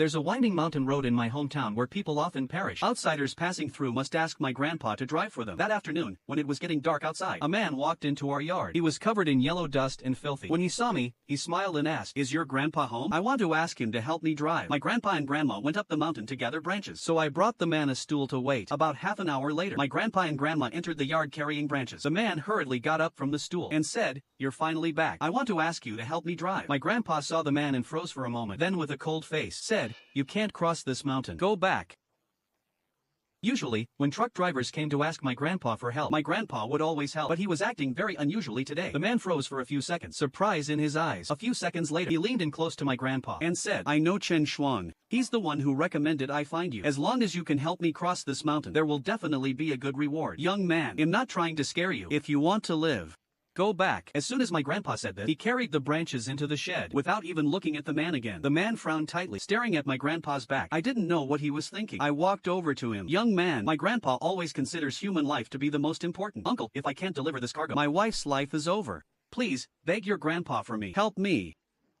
There's a winding mountain road in my hometown where people often perish. Outsiders passing through must ask my grandpa to drive for them. That afternoon, when it was getting dark outside, a man walked into our yard. He was covered in yellow dust and filthy. When he saw me, he smiled and asked, "Is your grandpa home? I want to ask him to help me drive." My grandpa and grandma went up the mountain to gather branches, so I brought the man a stool to wait. About half an hour later, my grandpa and grandma entered the yard carrying branches. The man hurriedly got up from the stool and said, "You're finally back. I want to ask you to help me drive." My grandpa saw the man and froze for a moment, then with a cold face, said, "You can't cross this mountain. Go back." Usually, when truck drivers came to ask my grandpa for help, my grandpa would always help, but he was acting very unusually today. The man froze for a few seconds, surprise in his eyes. A few seconds later, he leaned in close to my grandpa and said, "I know Chen Xuan. He's the one who recommended I find you. As long as you can help me cross this mountain, there will definitely be a good reward. Young man, I'm not trying to scare you. If you want to live, go back." As soon as my grandpa said this, he carried the branches into the shed without even looking at the man again. The man frowned tightly, staring at my grandpa's back. I didn't know what he was thinking. I walked over to him. "Young man, my grandpa always considers human life to be the most important. Uncle, if I can't deliver this cargo, my wife's life is over. Please, beg your grandpa for me. Help me."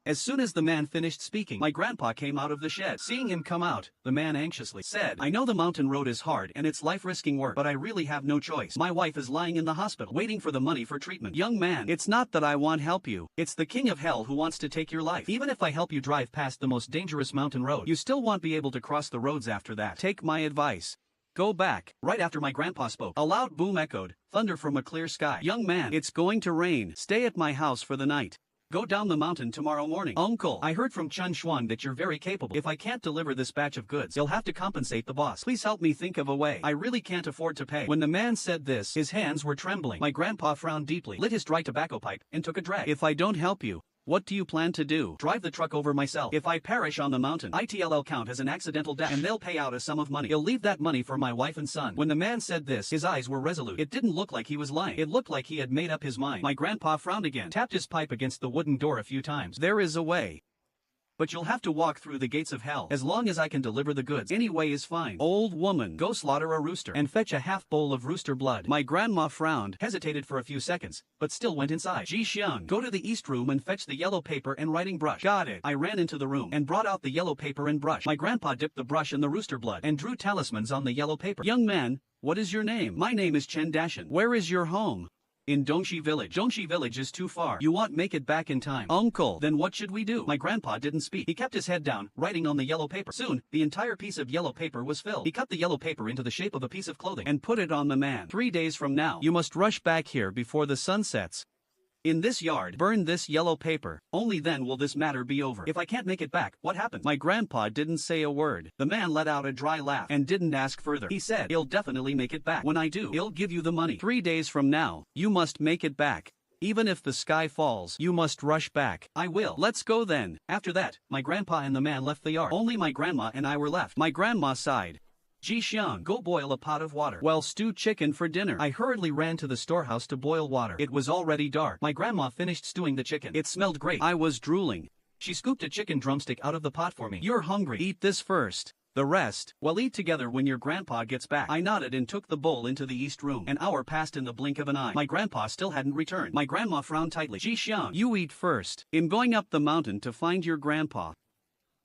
As soon as the man finished speaking, my grandpa came out of the shed. Seeing him come out, the man anxiously said, "I know the mountain road is hard and it's life-risking work, but I really have no choice. My wife is lying in the hospital, waiting for the money for treatment." "Young man, it's not that I won't help you. It's the king of hell who wants to take your life. Even if I help you drive past the most dangerous mountain road, you still won't be able to cross the roads after that. Take my advice. Go back." Right after my grandpa spoke, a loud boom echoed, thunder from a clear sky. "Young man, it's going to rain. Stay at my house for the night. Go down the mountain tomorrow morning." "Uncle, I heard from Chen Xuan that you're very capable. If I can't deliver this batch of goods, you'll have to compensate the boss. Please help me think of a way. I really can't afford to pay." When the man said this, his hands were trembling. My grandpa frowned deeply, lit his dry tobacco pipe, and took a drag. "If I don't help you, what do you plan to do?" "Drive the truck over myself. If I perish on the mountain, ITLL count as an accidental death, and they'll pay out a sum of money. You'll leave that money for my wife and son." When the man said this, his eyes were resolute. It didn't look like he was lying. It looked like he had made up his mind. My grandpa frowned again, tapped his pipe against the wooden door a few times. "There is a way. But you'll have to walk through the gates of hell. As long as I can deliver the goods, any way is fine. Old woman, go slaughter a rooster and fetch a half bowl of rooster blood." My grandma frowned, hesitated for a few seconds, but still went inside. "Ji Xiang, go to the east room and fetch the yellow paper and writing brush." "Got it." I ran into the room and brought out the yellow paper and brush. My grandpa dipped the brush in the rooster blood and drew talismans on the yellow paper. "Young man, what is your name?" "My name is Chen Dashan." "Where is your home?" "In Dongxi village." "Dongxi village is too far. You won't make it back in time." "Uncle, then what should we do?" My grandpa didn't speak. He kept his head down, writing on the yellow paper. Soon, the entire piece of yellow paper was filled. He cut the yellow paper into the shape of a piece of clothing and put it on the man. "3 days from now, you must rush back here before the sun sets. In this yard, burn this yellow paper. Only then will this matter be over. If I can't make it back, what happens?" My grandpa didn't say a word. The man let out a dry laugh and didn't ask further. He said, "He'll definitely make it back. When I do, he'll give you the money. 3 days from now, you must make it back. Even if the sky falls, you must rush back." "I will." "Let's go then." After that, my grandpa and the man left the yard. Only my grandma and I were left. My grandma sighed. "Ji Xiang, go boil a pot of water. Well, stew chicken for dinner." I hurriedly ran to the storehouse to boil water. It was already dark. My grandma finished stewing the chicken. It smelled great. I was drooling. She scooped a chicken drumstick out of the pot for me. "You're hungry. Eat this first. The rest, we'll eat together when your grandpa gets back." I nodded and took the bowl into the east room. An hour passed in the blink of an eye. My grandpa still hadn't returned. My grandma frowned tightly. "Ji Xiang, you eat first. I'm going up the mountain to find your grandpa."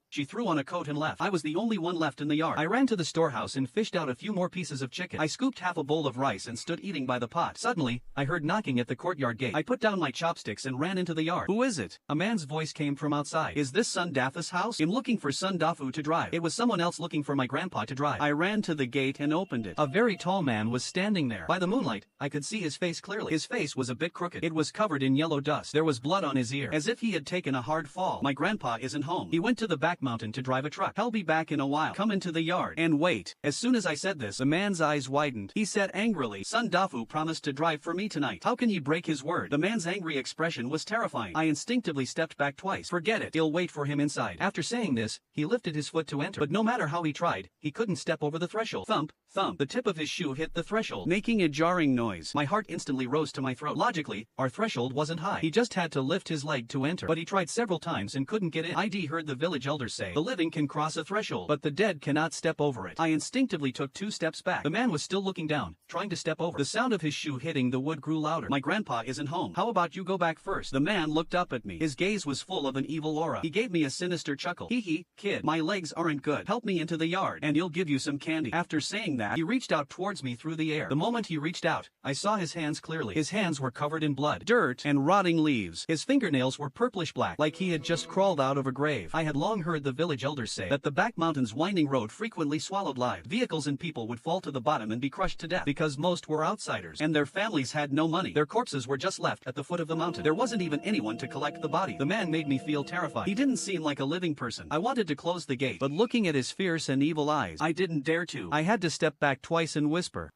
She threw on a coat and left. I was the only one left in the yard. I ran to the storehouse and fished out a few more pieces of chicken. I scooped half a bowl of rice and stood eating by the pot. Suddenly, I heard knocking at the courtyard gate. I put down my chopsticks and ran into the yard. "Who is it?" A man's voice came from outside. "Is this Sun Dafu's house? I'm looking for Sun Dafu to drive." It was someone else looking for my grandpa to drive. I ran to the gate and opened it. A very tall man was standing there. By the moonlight, I could see his face clearly. His face was a bit crooked. It was covered in yellow dust. There was blood on his ear, as if he had taken a hard fall. "My grandpa isn't home. He went to the back mountain to drive a truck. I'll be back in a while. Come into the yard and wait." As soon as I said this, the man's eyes widened. He said angrily, "Sun Dafu promised to drive for me tonight. How can he break his word?" The man's angry expression was terrifying. I instinctively stepped back twice. "Forget it. I'll wait for him inside." After saying this, he lifted his foot to enter, but no matter how he tried, he couldn't step over the threshold. Thump, thump. The tip of his shoe hit the threshold, making a jarring noise. My heart instantly rose to my throat. Logically, our threshold wasn't high. He just had to lift his leg to enter, but he tried several times and couldn't get in. ID heard the village elder say, the living can cross a threshold, but the dead cannot step over it. I instinctively took 2 steps back. The man was still looking down, trying to step over. The sound of his shoe hitting the wood grew louder. My grandpa isn't home. How about you go back first? The man looked up at me. His gaze was full of an evil aura. He gave me a sinister chuckle. Hee hee, kid, my legs aren't good. Help me into the yard, and he'll give you some candy. After saying that, he reached out towards me through the air. The moment he reached out, I saw his hands clearly. His hands were covered in blood, dirt, and rotting leaves. His fingernails were purplish black, like he had just crawled out of a grave. I had long heard the village elders say that the back mountain's winding road frequently swallowed lives. Vehicles and people would fall to the bottom and be crushed to death because most were outsiders, and their families had no money. Their corpses were just left at the foot of the mountain. There wasn't even anyone to collect the body. The man made me feel terrified. He didn't seem like a living person. I wanted to close the gate, but looking at his fierce and evil eyes, I didn't dare to. I had to step back twice and whisper.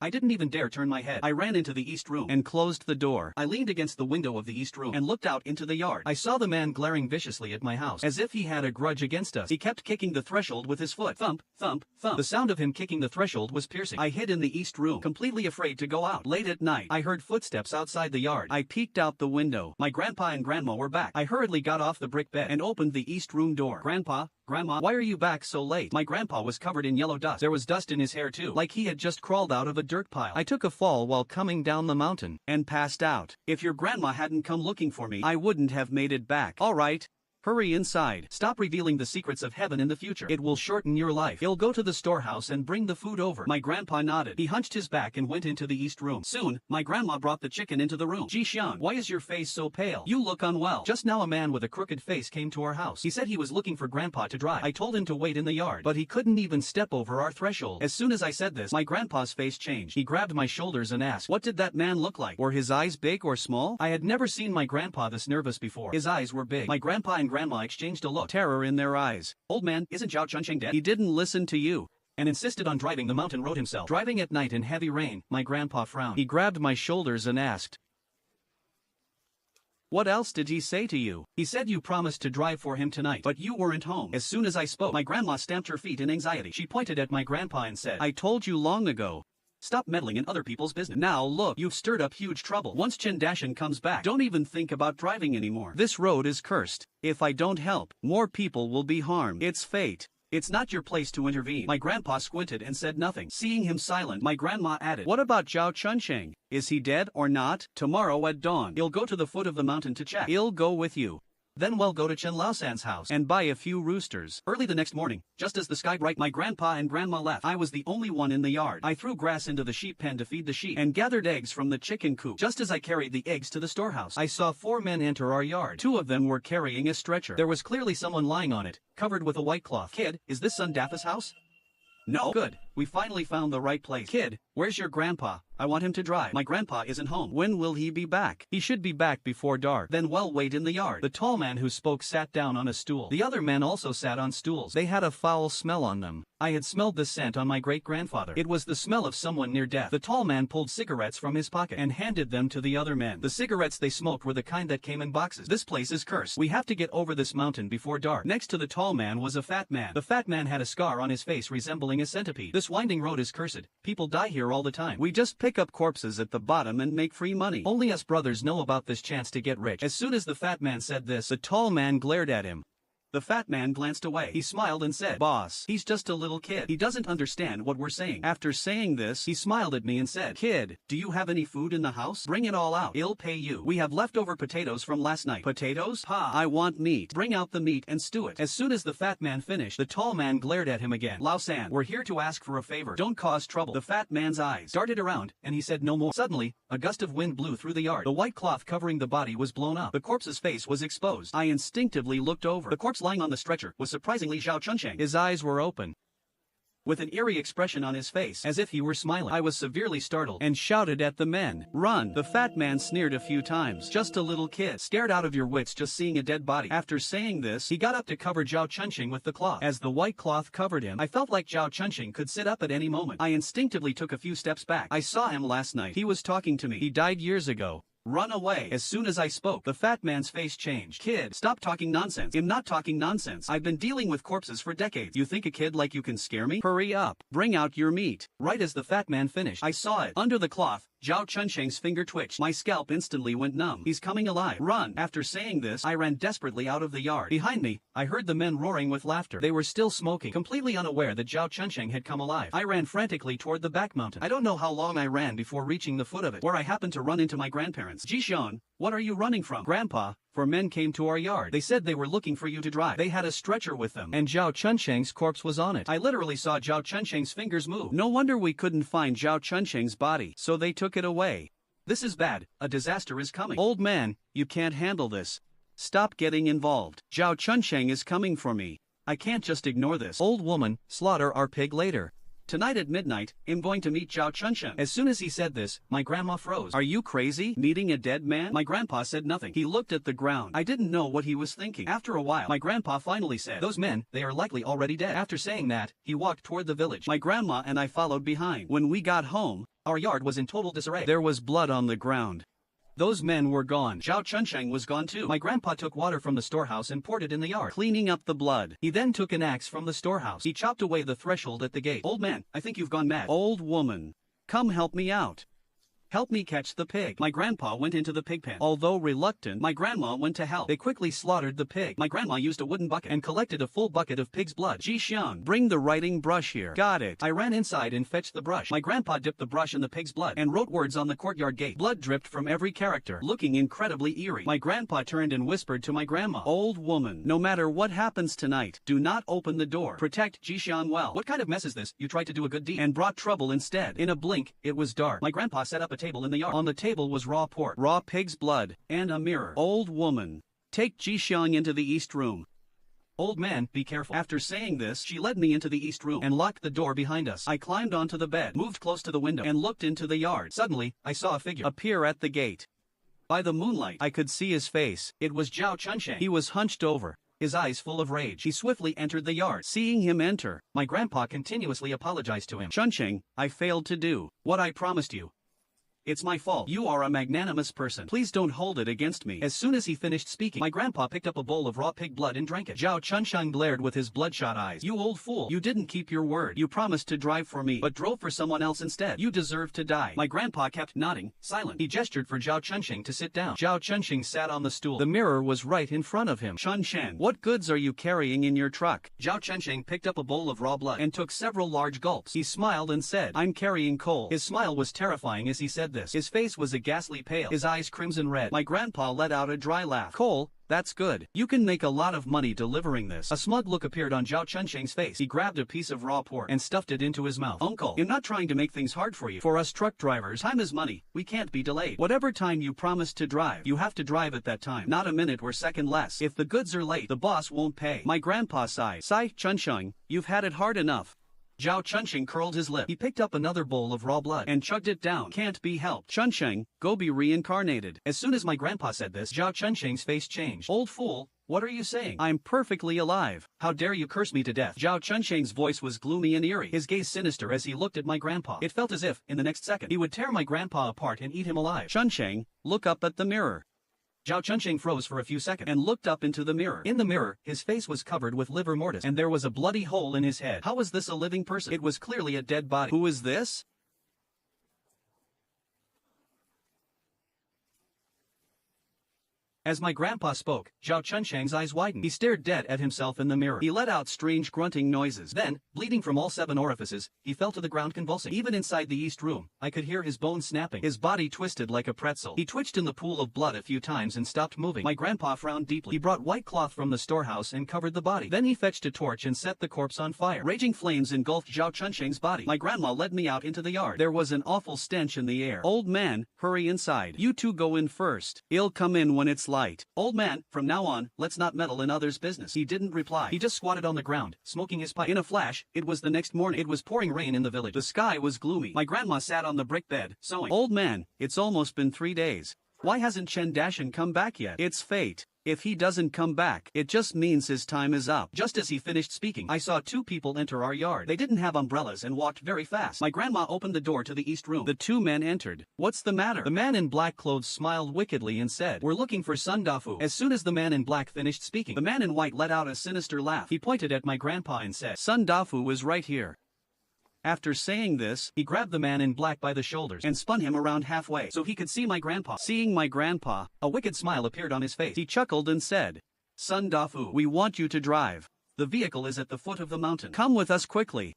I didn't even dare turn my head. I ran into the east room and closed the door. I leaned against the window of the east room and looked out into the yard. I saw the man glaring viciously at my house, as if he had a grudge against us. He kept kicking the threshold with his foot. Thump, thump, thump. The sound of him kicking the threshold was piercing. I hid in the east room, completely afraid to go out. Late at night, I heard footsteps outside the yard. I peeked out the window. My grandpa and grandma were back. I hurriedly got off the brick bed and opened the east room door. Grandpa, Grandma, why are you back so late? My grandpa was covered in yellow dust. There was dust in his hair too, like he had just crawled out of a dirt pile. I took a fall while coming down the mountain and passed out. If your grandma hadn't come looking for me, I wouldn't have made it back. All right. Hurry inside. Stop revealing the secrets of heaven in the future. It will shorten your life. He'll go to the storehouse and bring the food over. My grandpa nodded. He hunched his back and went into the east room. Soon, my grandma brought the chicken into the room. Ji-Xiang, why is your face so pale? You look unwell. Just now a man with a crooked face came to our house. He said he was looking for grandpa to drive. I told him to wait in the yard, but he couldn't even step over our threshold. As soon as I said this, my grandpa's face changed. He grabbed my shoulders and asked, what did that man look like? Were his eyes big or small? I had never seen my grandpa this nervous before. His eyes were big. My grandpa and grandma exchanged a look, terror in their eyes. Old man, isn't Zhao Chunsheng dead? He didn't listen to you and insisted on driving the mountain road himself. Driving at night in heavy rain, my grandpa frowned. He grabbed my shoulders and asked, what else did he say to you? He said you promised to drive for him tonight, but you weren't home. As soon as I spoke, my grandma stamped her feet in anxiety. She pointed at my grandpa and said, I told you long ago. Stop meddling in other people's business. Now look, you've stirred up huge trouble. Once Chen Dashan comes back, don't even think about driving anymore. This road is cursed. If I don't help, more people will be harmed. It's fate. It's not your place to intervene. My grandpa squinted and said nothing. Seeing him silent, my grandma added, what about Zhao Chunsheng? Is he dead or not? Tomorrow at dawn, he'll go to the foot of the mountain to check. He'll go with you. Then we'll go to Chen Laosan's house and buy a few roosters. Early the next morning, just as the sky bright, my grandpa and grandma left. I was the only one in the yard. I threw grass into the sheep pen to feed the sheep and gathered eggs from the chicken coop. Just as I carried the eggs to the storehouse, I saw 4 men enter our yard. 2 of them were carrying a stretcher. There was clearly someone lying on it, covered with a white cloth. Kid, is this son Dafa's house? No. Good. We finally found the right place. Kid, where's your grandpa? I want him to drive. My grandpa isn't home. When will he be back? He should be back before dark. Then we'll wait in the yard. The tall man who spoke sat down on a stool. The other men also sat on stools. They had a foul smell on them. I had smelled the scent on my great-grandfather. It was the smell of someone near death. The tall man pulled cigarettes from his pocket and handed them to the other men. The cigarettes they smoked were the kind that came in boxes. This place is cursed. We have to get over this mountain before dark. Next to the tall man was a fat man. The fat man had a scar on his face resembling a centipede. This winding road is cursed. People die here all the time. We just pick up corpses at the bottom and make free money. Only us brothers know about this chance to get rich. As soon as the fat man said this, the tall man glared at him. The fat man glanced away. He smiled and said, boss, he's just a little kid. He doesn't understand what we're saying. After saying this, he smiled at me and said, kid, do you have any food in the house? Bring it all out. He'll pay you. We have leftover potatoes from last night. Potatoes? Pa, I want meat. Bring out the meat and stew it. As soon as the fat man finished, the tall man glared at him again. Lao San, we're here to ask for a favor. Don't cause trouble. The fat man's eyes darted around, and he said no more. Suddenly, a gust of wind blew through the yard. The white cloth covering the body was blown up. The corpse's face was exposed. I instinctively looked over. The corpse lying on the stretcher was surprisingly Zhao Chunsheng. His eyes were open, with an eerie expression on his face, as if he were smiling. I was severely startled and shouted at the men, run! The fat man sneered a few times. Just a little kid, scared out of your wits just seeing a dead body. After saying this, he got up to cover Zhao Chunsheng with the cloth. As the white cloth covered him, I felt like Zhao Chunsheng could sit up at any moment. I instinctively took a few steps back. I saw him last night. He was talking to me. He died years ago. Run away. As soon as I spoke, the fat man's face changed. Kid, stop talking nonsense. I'm not talking nonsense. I've been dealing with corpses for decades. You think a kid like you can scare me? Hurry up. Bring out your meat. Right as the fat man finished, I saw it. Under the cloth, Zhao Chunsheng's finger twitched. My scalp instantly went numb. He's coming alive. Run! After saying this, I ran desperately out of the yard. Behind me, I heard the men roaring with laughter. They were still smoking, completely unaware that Zhao Chunsheng had come alive. I ran frantically toward the back mountain. I don't know how long I ran before reaching the foot of it, where I happened to run into my grandparents. Jixian, what are you running from? Grandpa, 4 men came to our yard. They said they were looking for you to drive. They had a stretcher with them, and Zhao Chunsheng's corpse was on it. I literally saw Zhao Chunsheng's fingers move. No wonder we couldn't find Zhao Chunsheng's body, so they took it away. This is bad. A disaster is coming. Old man, you can't handle this. Stop getting involved. Zhao Chunsheng is coming for me. I can't just ignore this. Old woman, slaughter our pig later. Tonight at midnight, I'm going to meet Zhao Chunsheng. As soon as he said this, my grandma froze. Are you crazy? Meeting a dead man? My grandpa said nothing. He looked at the ground. I didn't know what he was thinking. After a while, my grandpa finally said, those men, they are likely already dead. After saying that, he walked toward the village. My grandma and I followed behind. When we got home, our yard was in total disarray. There was blood on the ground. Those men were gone. Zhao Chunsheng was gone too. My grandpa took water from the storehouse and poured it in the yard, cleaning up the blood. He then took an axe from the storehouse. He chopped away the threshold at the gate. Old man, I think you've gone mad. Old woman, come help me out. Help me catch the pig. My grandpa went into the pig pen. Although reluctant, my grandma went to help. They quickly slaughtered the pig. My grandma used a wooden bucket and collected a full bucket of pig's blood. Jixiang, bring the writing brush here. Got it. I ran inside and fetched the brush. My grandpa dipped the brush in the pig's blood and wrote words on the courtyard gate. Blood dripped from every character, looking incredibly eerie. My grandpa turned and whispered to my grandma, old woman, no matter what happens tonight, do not open the door. Protect Jixiang well. What kind of mess is this? You tried to do a good deed and brought trouble instead. In a blink, it was dark. My grandpa set up a table in the yard. On the table was raw pork, raw pig's blood, and a mirror. Old woman, take Jixiang into the east room. Old man, be careful. After saying this, she led me into the east room and locked the door behind us. I climbed onto the bed, moved close to the window, and looked into the yard. Suddenly, I saw a figure appear at the gate. By the moonlight, I could see his face. It was Zhao Chunsheng. He was hunched over, his eyes full of rage. He swiftly entered the yard. Seeing him enter, my grandpa continuously apologized to him. Chunsheng, I failed to do what I promised you. It's my fault. You are a magnanimous person. Please don't hold it against me. As soon as he finished speaking, my grandpa picked up a bowl of raw pig blood and drank it. Zhao Chunsheng glared with his bloodshot eyes. You old fool. You didn't keep your word. You promised to drive for me, but drove for someone else instead. You deserve to die. My grandpa kept nodding, silent. He gestured for Zhao Chunsheng to sit down. Zhao Chunsheng sat on the stool. The mirror was right in front of him. Chunsheng, what goods are you carrying in your truck? Zhao Chunsheng picked up a bowl of raw blood and took several large gulps. He smiled and said, I'm carrying coal. His smile was terrifying as he said this. His face was a ghastly pale, his eyes crimson red. My grandpa let out a dry laugh. Coal? That's good. You can make a lot of money delivering this. A smug look appeared on Zhao Chunsheng's face. He grabbed a piece of raw pork and stuffed it into his mouth. Uncle, I'm not trying to make things hard for you. For us truck drivers, time is money. We can't be delayed. Whatever time you promised to drive, you have to drive at that time. Not a minute or second less. If the goods are late, the boss won't pay. My grandpa sighed. Sigh, Chunsheng, you've had it hard enough. Zhao Chunsheng curled his lip. He picked up another bowl of raw blood and chugged it down. Can't be helped. Chunsheng, go be reincarnated. As soon as my grandpa said this, Zhao Chunsheng's face changed. Old fool, what are you saying? I'm perfectly alive. How dare you curse me to death? Zhao Chunsheng's voice was gloomy and eerie, his gaze sinister as he looked at my grandpa. It felt as if, in the next second, he would tear my grandpa apart and eat him alive. Chunsheng, look up at the mirror. Zhao Chunsheng froze for a few seconds and looked up into the mirror. In the mirror, his face was covered with livor mortis, and there was a bloody hole in his head. How was this a living person? It was clearly a dead body. Who is this? As my grandpa spoke, Zhao Chunsheng's eyes widened. He stared dead at himself in the mirror. He let out strange grunting noises. Then, bleeding from all 7 orifices, he fell to the ground convulsing. Even inside the east room, I could hear his bones snapping. His body twisted like a pretzel. He twitched in the pool of blood a few times and stopped moving. My grandpa frowned deeply. He brought white cloth from the storehouse and covered the body. Then he fetched a torch and set the corpse on fire. Raging flames engulfed Zhao Chunsheng's body. My grandma led me out into the yard. There was an awful stench in the air. Old man, hurry inside. You two go in first. I'll come in when it's light. Old man, from now on, let's not meddle in others' business. He didn't reply. He just squatted on the ground, smoking his pipe. In a flash, it was the next morning. It was pouring rain in the village. The sky was gloomy. My grandma sat on the brick bed, sewing. Old man, it's almost been 3 days. Why hasn't Chen Dashan come back yet? It's fate. If he doesn't come back, it just means his time is up. Just as he finished speaking, I saw 2 people enter our yard. They didn't have umbrellas and walked very fast. My grandma opened the door to the east room. The 2 men entered. What's the matter? The man in black clothes smiled wickedly and said, we're looking for Sun Dafu. As soon as the man in black finished speaking, the man in white let out a sinister laugh. He pointed at my grandpa and said, Sun Dafu is right here. After saying this, he grabbed the man in black by the shoulders and spun him around halfway so he could see my grandpa. Seeing my grandpa, a wicked smile appeared on his face. He chuckled and said, "Son Dafu, we want you to drive. The vehicle is at the foot of the mountain. Come with us quickly.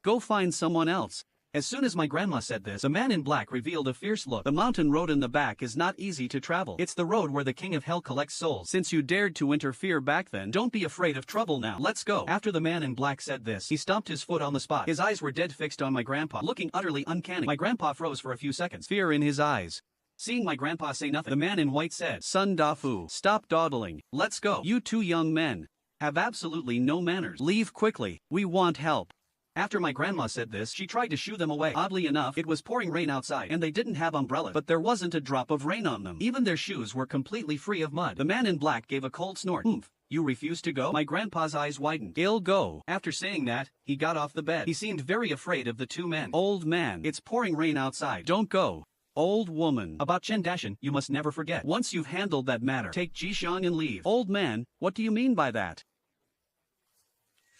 Go find someone else." As soon as my grandma said this, the man in black revealed a fierce look. "The mountain road in the back is not easy to travel. It's the road where the king of hell collects souls. Since you dared to interfere back then, don't be afraid of trouble now. Let's go." After the man in black said this, he stomped his foot on the spot. His eyes were dead fixed on my grandpa, looking utterly uncanny. My grandpa froze for a few seconds, fear in his eyes. Seeing my grandpa say nothing, the man in white said, "Son Dafu, stop dawdling. Let's go. You two young men have absolutely no manners. Leave quickly. We want help." After my grandma said this, she tried to shoo them away. Oddly enough, it was pouring rain outside, and they didn't have umbrellas, but there wasn't a drop of rain on them. Even their shoes were completely free of mud. The man in black gave a cold snort. "Oomph. You refuse to go?" My grandpa's eyes widened. "I'll go." After saying that, he got off the bed. He seemed very afraid of the two men. "Old man, it's pouring rain outside. Don't go." "Old woman, about Chen Dashan, you must never forget. Once you've handled that matter, take Jishang and leave." "Old man, what do you mean by that?"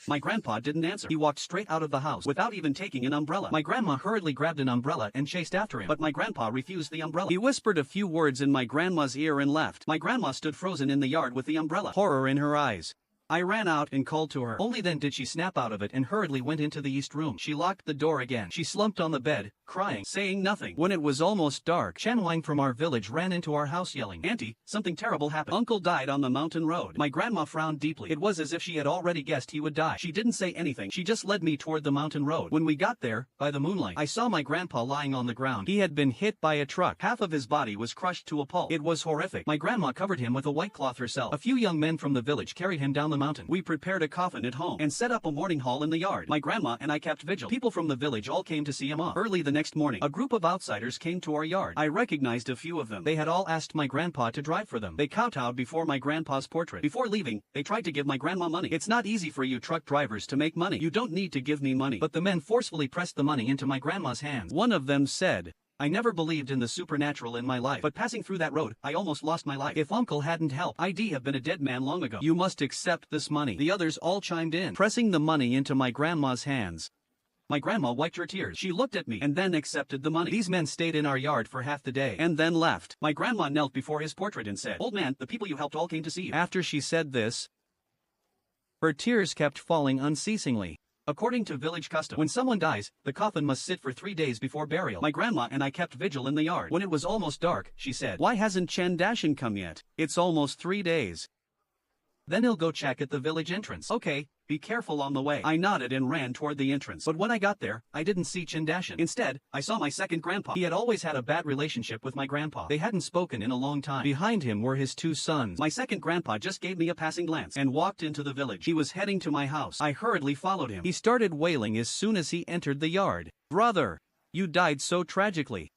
My grandpa didn't answer. He walked straight out of the house without even taking an umbrella. My grandma hurriedly grabbed an umbrella and chased after him, but my grandpa refused the umbrella. He whispered a few words in my grandma's ear and left. My grandma stood frozen in the yard with the umbrella, horror in her eyes. I ran out and called to her. Only then did she snap out of it and hurriedly went into the east room. She locked the door again. She slumped on the bed, crying, saying nothing. When it was almost dark, Chen Wang from our village ran into our house yelling, "Auntie, something terrible happened. Uncle died on the mountain road." My grandma frowned deeply. It was as if she had already guessed he would die. She didn't say anything. She just led me toward the mountain road. When we got there, by the moonlight, I saw my grandpa lying on the ground. He had been hit by a truck. Half of his body was crushed to a pulp. It was horrific. My grandma covered him with a white cloth herself. A few young men from the village carried him down the mountain. We prepared a coffin at home and set up a mourning hall in the yard. My grandma and I kept vigil. People from the village all came to see him off. Early the next morning, a group of outsiders came to our yard. I recognized a few of them. They had all asked my grandpa to drive for them. They kowtowed before my grandpa's portrait. Before leaving, they tried to give my grandma money. "It's not easy for you truck drivers to make money. You don't need to give me money." But the men forcefully pressed the money into my grandma's hands. One of them said, "I never believed in the supernatural in my life, but passing through that road, I almost lost my life. If uncle hadn't helped, I'd have been a dead man long ago. You must accept this money." The others all chimed in, pressing the money into my grandma's hands. My grandma wiped her tears. She looked at me and then accepted the money. These men stayed in our yard for half the day and then left. My grandma knelt before his portrait and said, "Old man, the people you helped all came to see you." After she said this, her tears kept falling unceasingly. According to village custom, when someone dies, the coffin must sit for 3 days before burial. My grandma and I kept vigil in the yard. When it was almost dark, she said, "Why hasn't Chen Dashan come yet? It's almost 3 days. Then he'll go check at the village entrance." "Okay, be careful on the way." I nodded and ran toward the entrance. But when I got there, I didn't see Chen Dashan. Instead, I saw my second grandpa. He had always had a bad relationship with my grandpa. They hadn't spoken in a long time. Behind him were his 2 sons. My second grandpa just gave me a passing glance and walked into the village. He was heading to my house. I hurriedly followed him. He started wailing as soon as he entered the yard. "Brother, you died so tragically."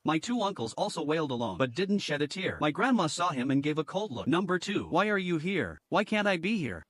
My 2 uncles also wailed along, but didn't shed a tear. My grandma saw him and gave a cold look. "Number 2, why are you here? Why can't I be here?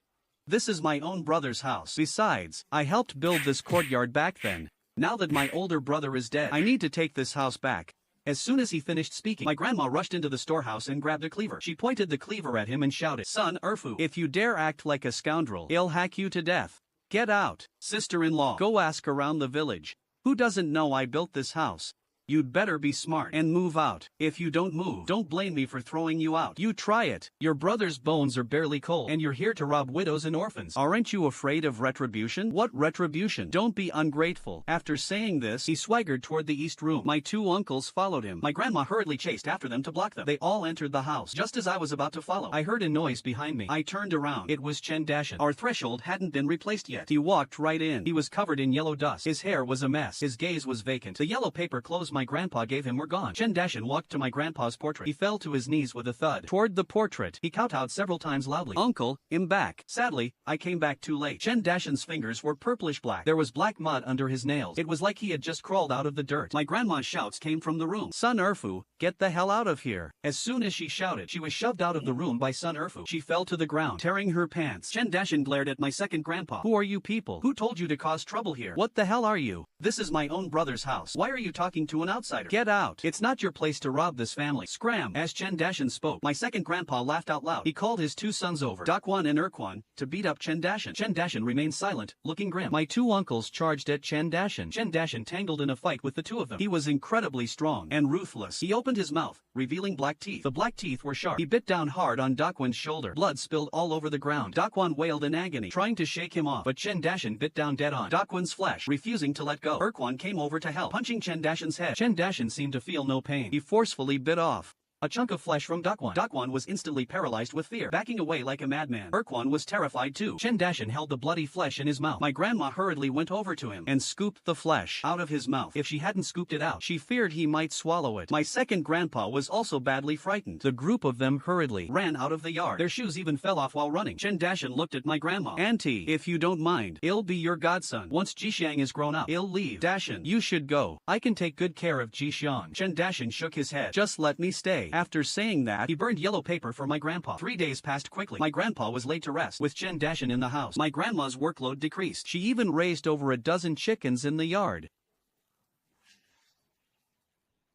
This is my own brother's house. Besides, I helped build this courtyard back then. Now that my older brother is dead, I need to take this house back." As soon as he finished speaking, my grandma rushed into the storehouse and grabbed a cleaver. She pointed the cleaver at him and shouted, "Son Erfu, if you dare act like a scoundrel, I'll hack you to death. Get out. Sister-in-law, go ask around the village. Who doesn't know I built this house? You'd better be smart and move out. If you don't move, don't blame me for throwing you out. You try it. Your brother's bones are barely cold, and you're here to rob widows and orphans. Aren't you afraid of retribution?" "What retribution? Don't be ungrateful." After saying this, he swaggered toward the east room. My 2 uncles followed him. My grandma hurriedly chased after them to block them. They all entered the house. Just as I was about to follow, I heard a noise behind me. I turned around. It was Chen Dashan. Our threshold hadn't been replaced yet. He walked right in. He was covered in yellow dust. His hair was a mess. His gaze was vacant. The yellow paper clothes my grandpa gave him were gone. Chen Dashan walked to my grandpa's portrait. He fell to his knees with a thud. Toward the portrait, he kowtowed several times loudly. "Uncle, I'm back." Sadly, I came back too late. Chen Dashan's fingers were purplish black. There was black mud under his nails. It was like he had just crawled out of the dirt. My grandma's shouts came from the room. "Son Erfu, get the hell out of here." As soon as she shouted, she was shoved out of the room by Son Erfu. She fell to the ground, tearing her pants. Chen Dashan glared at my second grandpa. "Who are you people? Who told you to cause trouble here? What the hell are you? This is my own brother's house. Why are you talking to an an outsider. Get out. It's not your place to rob this family. Scram. As Chen Dashan spoke, my second grandpa laughed out loud. He called his two sons over, Daquan and Urquan, to beat up Chen Dashan. Chen Dashan remained silent, looking grim. My two uncles charged at Chen Dashan. Chen Dashan tangled in a fight with the two of them. He was incredibly strong and ruthless. He opened his mouth, revealing black teeth. The black teeth were sharp. He bit down hard on Daquan's shoulder. Blood spilled all over the ground. Daquan wailed in agony, trying to shake him off, but Chen Dashan bit down dead on Daquan's flesh, refusing to let go. Urquan came over to help, punching Chen Dashan's head. Chen Dashan seemed to feel no pain. He forcefully bit off a chunk of flesh from Daquan. Daquan was instantly paralyzed with fear, backing away like a madman. Urquan was terrified too. Chen Dashan held the bloody flesh in his mouth. My grandma hurriedly went over to him and scooped the flesh out of his mouth. If she hadn't scooped it out, she feared he might swallow it. My second grandpa was also badly frightened. The group of them hurriedly ran out of the yard. Their shoes even fell off while running. Chen Dashan looked at my grandma. Auntie, if you don't mind, I'll be your godson. Once Jixiang is grown up, I'll leave. Dashan, you should go. I can take good care of Jixiang. Chen Dashan shook his head. Just let me stay. After saying that, he burned yellow paper for my grandpa. 3 days passed quickly. My grandpa was laid to rest. With Chen Dashan in the house, my grandma's workload decreased. She even raised over a dozen chickens in the yard.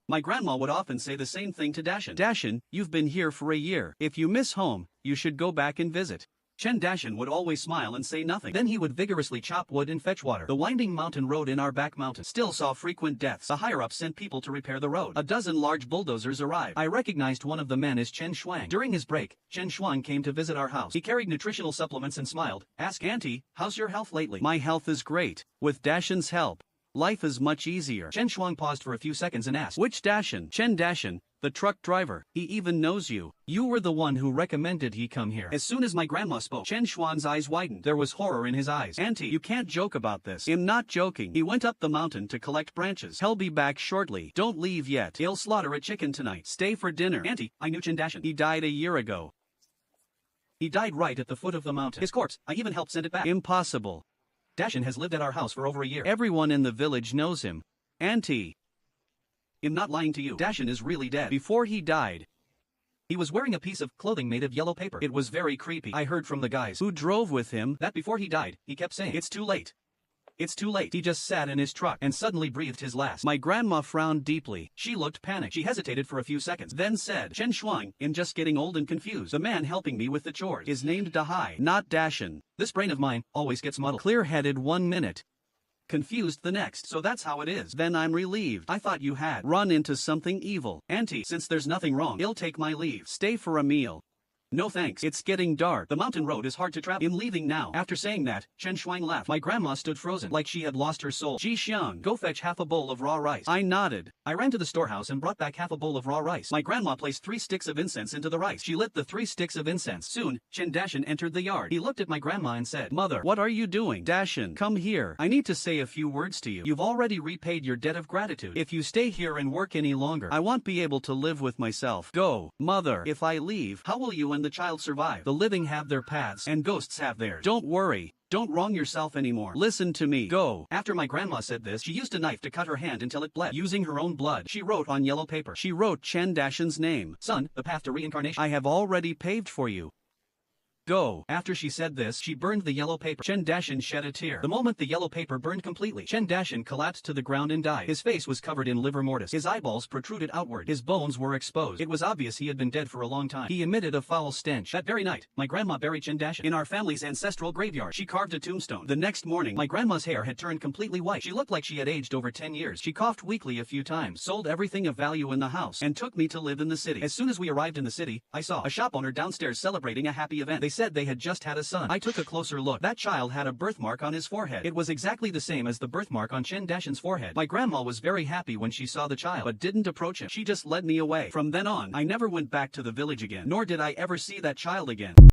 My grandma would often say the same thing to Dashan. Dashan, you've been here for a year. If you miss home, you should go back and visit. Chen Dashan would always smile and say nothing. Then he would vigorously chop wood and fetch water. The winding mountain road in our back mountain still saw frequent deaths. The higher-ups sent people to repair the road. A dozen large bulldozers arrived. I recognized one of the men as Chen Shuang. During his break, Chen Shuang came to visit our house. He carried nutritional supplements and smiled. Ask Auntie, how's your health lately? My health is great. With Dashan's help, life is much easier. Chen Shuang paused for a few seconds and asked, which Dashan? Chen Dashan, the truck driver. He even knows you. You were the one who recommended he come here. As soon as my grandma spoke, Chen Shuang's eyes widened. There was horror in his eyes. Auntie, you can't joke about this. I'm not joking. He went up the mountain to collect branches. He'll be back shortly. Don't leave yet. He'll slaughter a chicken tonight. Stay for dinner. Auntie, I knew Chen Dashan. He died a year ago. He died right at the foot of the mountain. His corpse, I even helped send it back. Impossible. Dashan has lived at our house for over a year. Everyone in the village knows him. Auntie, I'm not lying to you. Dashan is really dead. Before he died, he was wearing a piece of clothing made of yellow paper. It was very creepy. I heard from the guys who drove with him that before he died, he kept saying, it's too late. It's too late. He just sat in his truck and suddenly breathed his last. My grandma frowned deeply. She looked panicked. She hesitated for a few seconds, then said, Chen Shuang, I'm just getting old and confused. The man helping me with the chores is named Dahai, not Dashan. This brain of mine always gets muddled. Clear-headed 1 minute. Confused the next. So that's how it is. Then I'm relieved. I thought you had run into something evil. Auntie, since there's nothing wrong, I'll take my leave. Stay for a meal. No thanks. It's getting dark. The mountain road is hard to travel. I'm leaving now. After saying that, Chen Shuang laughed. My grandma stood frozen, like she had lost her soul. Jixiang, go fetch half a bowl of raw rice. I nodded. I ran to the storehouse and brought back half a bowl of raw rice. My grandma placed 3 sticks of incense into the rice. She lit the 3 sticks of incense. Soon, Chen Dashan entered the yard. He looked at my grandma and said, Mother, what are you doing? Dashan, come here. I need to say a few words to you. You've already repaid your debt of gratitude. If you stay here and work any longer, I won't be able to live with myself. Go. Mother, if I leave, how will you and the child survive? The living have their paths, and ghosts have theirs. Don't worry. Don't wrong yourself anymore. Listen to me. Go. After my grandma said this, she used a knife to cut her hand until it bled. Using her own blood, she wrote on yellow paper. She wrote Chen Dashan's name. Son, the path to reincarnation I have already paved for you. Go. After she said this, she burned the yellow paper. Chen Dashan shed a tear. The moment the yellow paper burned completely, Chen Dashan collapsed to the ground and died. His face was covered in livor mortis. His eyeballs protruded outward. His bones were exposed. It was obvious he had been dead for a long time. He emitted a foul stench. That very night, my grandma buried Chen Dashan in our family's ancestral graveyard. She carved a tombstone. The next morning, my grandma's hair had turned completely white. She looked like she had aged over 10 years. She coughed weakly a few times, sold everything of value in the house, and took me to live in the city. As soon as we arrived in the city, I saw a shop owner downstairs celebrating a happy event. They said they had just had a son. I took a closer look. That child had a birthmark on his forehead. It was exactly the same as the birthmark on Chen Dashan's forehead. My grandma was very happy when she saw the child, but didn't approach him. She just led me away. From then on, I never went back to the village again, nor did I ever see that child again.